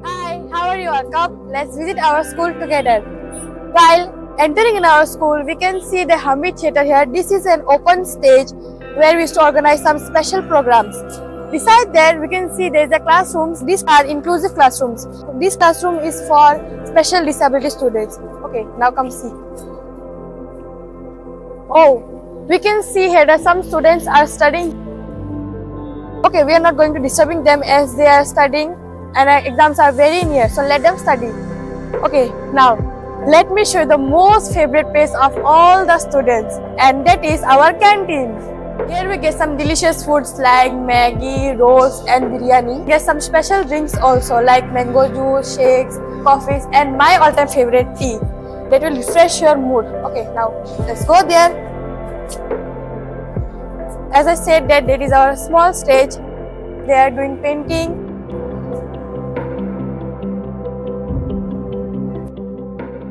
Hi, how are you all? Come, let's visit our school together. While entering in our school, we can see the Hamid Theatre here. This is an open stage where we used to organize some special programs. Beside that, we can see there is a classrooms. These are inclusive classrooms. This classroom is for special disability students. Okay, now come see. Oh, we can see here that some students are studying. Okay, we are not going to disturbing them as they are studying and exams are very near. So let them study. Okay, now let me show you the most favorite place of all the students, and that is our canteen. Here we get some delicious foods like Maggi, rolls and biryani. Get some special drinks also like mango juice, shakes, coffees and my all-time favorite tea. That will refresh your mood. Okay, now let's go there. As I said that is our small stage. They are doing painting.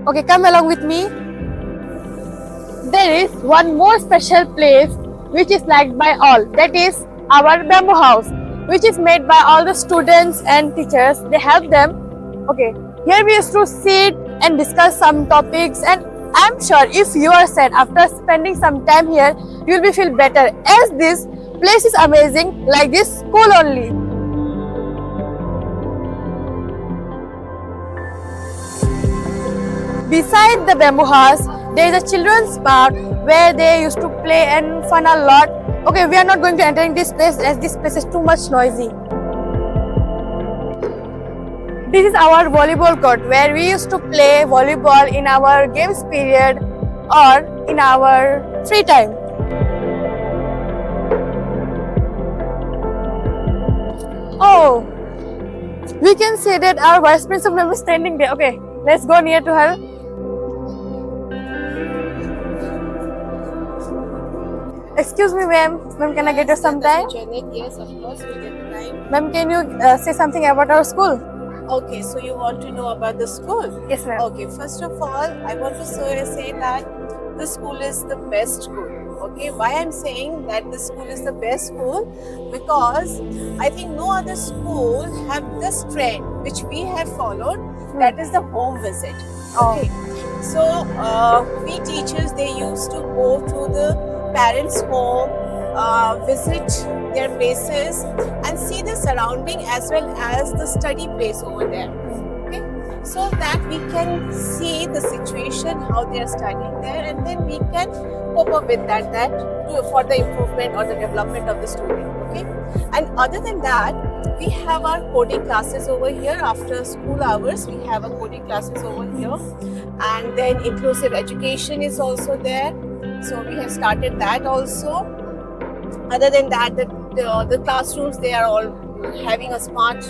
Okay, come along with me. There is one more special place which is liked by all. That is our bamboo house, which is made by all the students and teachers. They help them. Okay, here we used to sit and discuss some topics, and I'm sure if you are sad after spending some time here, you will be feel better as this place is amazing like this school only. Beside the bamboo house, there is a children's park where they used to play and fun a lot. Okay, we are not going to enter in this place as this place is too much noisy. This is our volleyball court where we used to play volleyball in our games period or in our free time. Oh, we can say that our vice principal is standing there. Okay, let's go near to her. Excuse me, ma'am. Ma'am, can I get you some time? Janet, yes, of course, we get time. Ma'am, can you say something about our school? Okay, so you want to know about the school? Yes, ma'am. Okay, first of all, I want to say that the school is the best school. Okay, why I'm saying that the school is the best school? Because I think no other school have this trend which we have followed. That is the home visit. Okay, so we teachers, they used to go to the parents' home, visit their places and see the surrounding as well as the study place over there. Okay, so that we can see the situation, how they are studying there, and then we can cope up with that for the improvement or the development of the student. Okay, and other than that, we have our coding classes over here after school hours. We have a coding classes over here, and then inclusive education is also there. So we have started that also. Other than that, the classrooms, they are all having a smart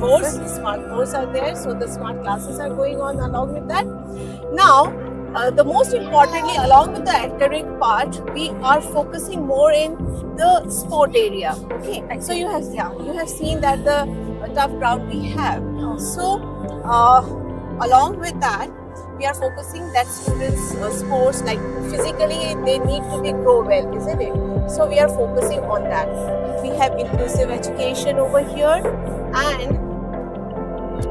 boards. Smart boards are there, so the smart classes are going on along with that. Now, the most importantly, along with the academic part, we are focusing more in the sport area. Okay, so you have seen that the tough ground we have. So along with that, we are focusing that students sports, like physically they need to be grow well, isn't it? So we are focusing on that. We have inclusive education over here, and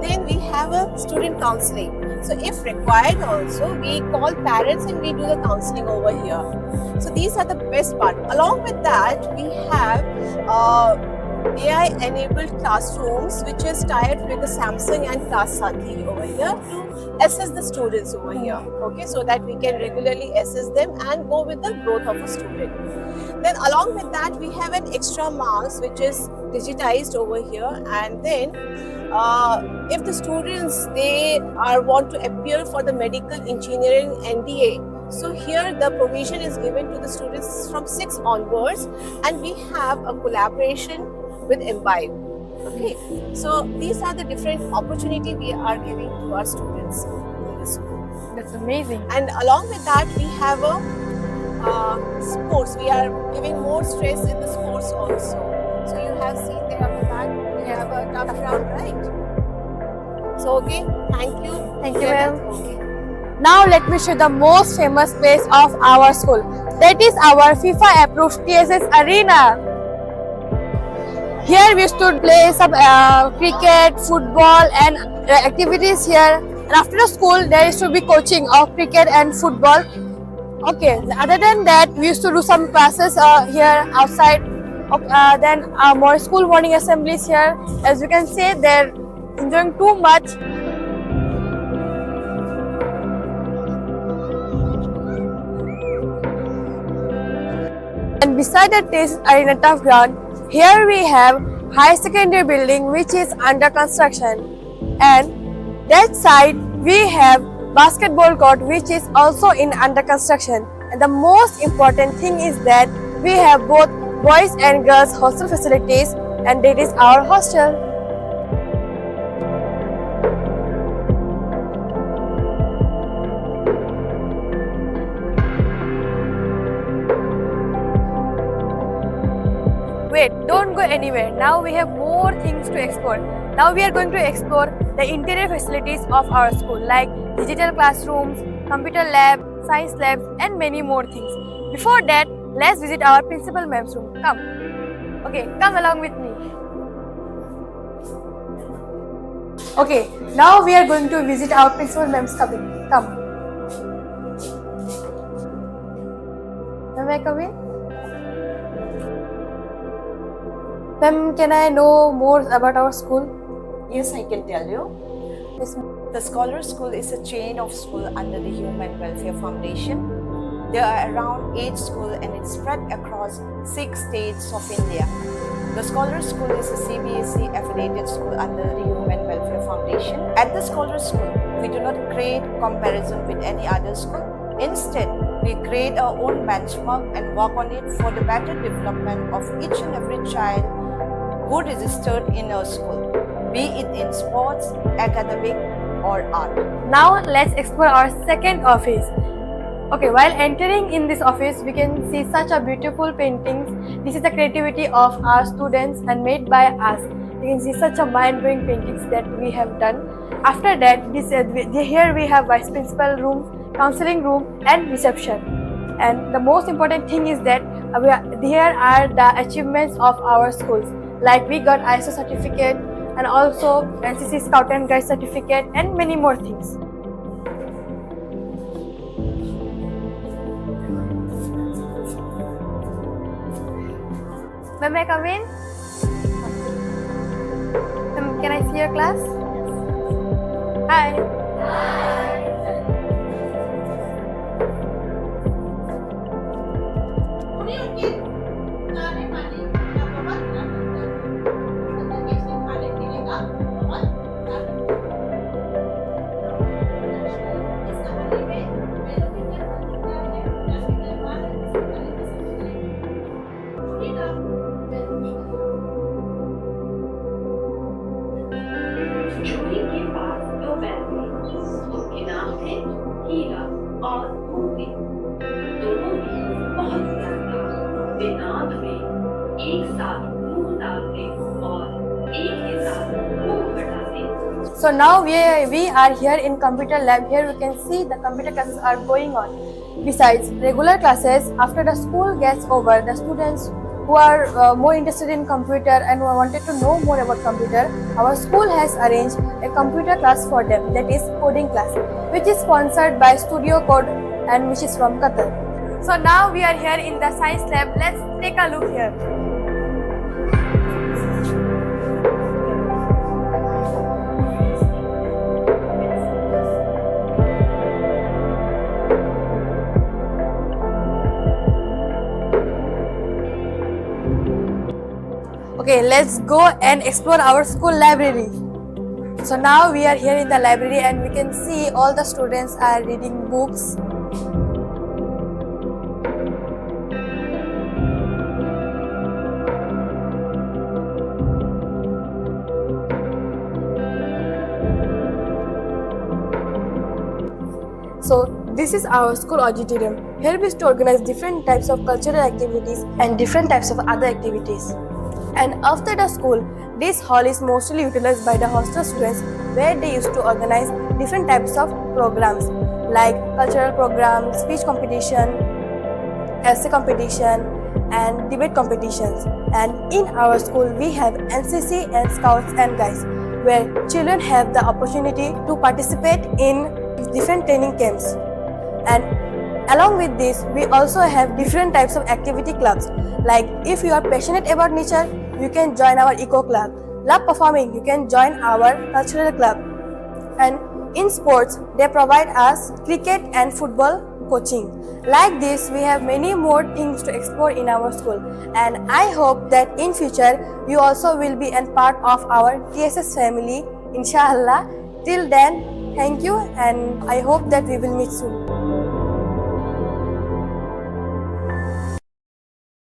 then we have a student counseling. So if required also, we call parents and we do the counseling over here. So these are the best part. Along with that, we have AI enabled classrooms which is tied with the Samsung and Classati over here to assess the students over here. Okay, so that we can regularly assess them and go with the growth of a student. Then along with that, we have an extra marks which is digitized over here, and then if the students they want to appear for the medical engineering NDA, so here the provision is given to the students from 6 onwards, and we have a collaboration with Imbibe. Okay, so these are the different opportunity we are giving to our students in this school. That's amazing. And along with that, we have a sports. We are giving more stress in the sports also. So you have seen there on the back, we have a tough ground, right? So okay, thank you. Thank you, Janet. ma'am. Okay. Now let me show the most famous place of our school. That is our FIFA approved TSS Arena. Here we used to play some cricket, football, and activities here. And after the school, there used to be coaching of cricket and football. Okay. Other than that, we used to do some classes here outside. Then more school morning assemblies here. As you can see, they're enjoying too much. And beside the Tejas Arena Turf Ground, here we have high secondary building which is under construction. And that side we have basketball court which is also in under construction. And the most important thing is that we have both boys and girls hostel facilities, and that is our hostel. Wait, don't go anywhere. Now we have more things to explore. Now we are going to explore the interior facilities of our school like digital classrooms, computer lab, science labs, and many more things. Before that, let's visit our principal ma'am's room. Come. Okay, come along with me. Okay, now we are going to visit our principal ma'am's cabin. Come. May I come in? Ma'am, can I know more about our school? Yes, I can tell you. Yes, ma'am. The Scholar School is a chain of school under the Human Welfare Foundation. There are around 8 schools and it's spread across 6 states of India. The Scholar School is a CBSE affiliated school under the Human Welfare Foundation. At the Scholar School, we do not create comparison with any other school. Instead, we create our own benchmark and work on it for the better development of each and every child who registered in our school, be it in sports, academic, or art. Now let's explore our second office. Okay, while entering in this office, we can see such a beautiful paintings. This is the creativity of our students and made by us. You can see such a mind-blowing paintings that we have done. After that, here we have vice principal room, counseling room, and reception. And the most important thing is that here are the achievements of our schools. Like we got ISO certificate and also NCC Scout and Guide certificate and many more things. May I come in? Can I see your class? Hi. झूले के पास 2 बैल थे। उनके नाम थे हीरा और मोती। दोनों में बहुत प्यार था। वे नाद में एक साथ मुंह डालते और एक ही साथ मुंह हटाते। So now we are here in computer lab. Here we can see the computer classes are going on. Besides regular classes, after the school gets over, the students who are more interested in computer and who wanted to know more about computer, our school has arranged a computer class for them, that is coding class, which is sponsored by Studio Code and which is from Qatar. So now we are here in the science lab. Let's take a look here. Okay, let's go and explore our school library. So now we are here in the library and we can see all the students are reading books. So this is our school auditorium. Here we used to organize different types of cultural activities and different types of other activities. And after the school, this hall is mostly utilized by the hostel students where they used to organize different types of programs like cultural programs, speech competition, essay competition, and debate competitions. And in our school, we have NCC and Scouts and Guides, where children have the opportunity to participate in different training camps. And along with this, we also have different types of activity clubs. Like if you are passionate about nature, you can join our eco club. Love performing, you can join our cultural club. And in sports, they provide us cricket and football coaching. Like this, we have many more things to explore in our school, and I hope that in future you also will be a part of our TSS family, inshallah. Till then, thank you, and I hope that we will meet soon.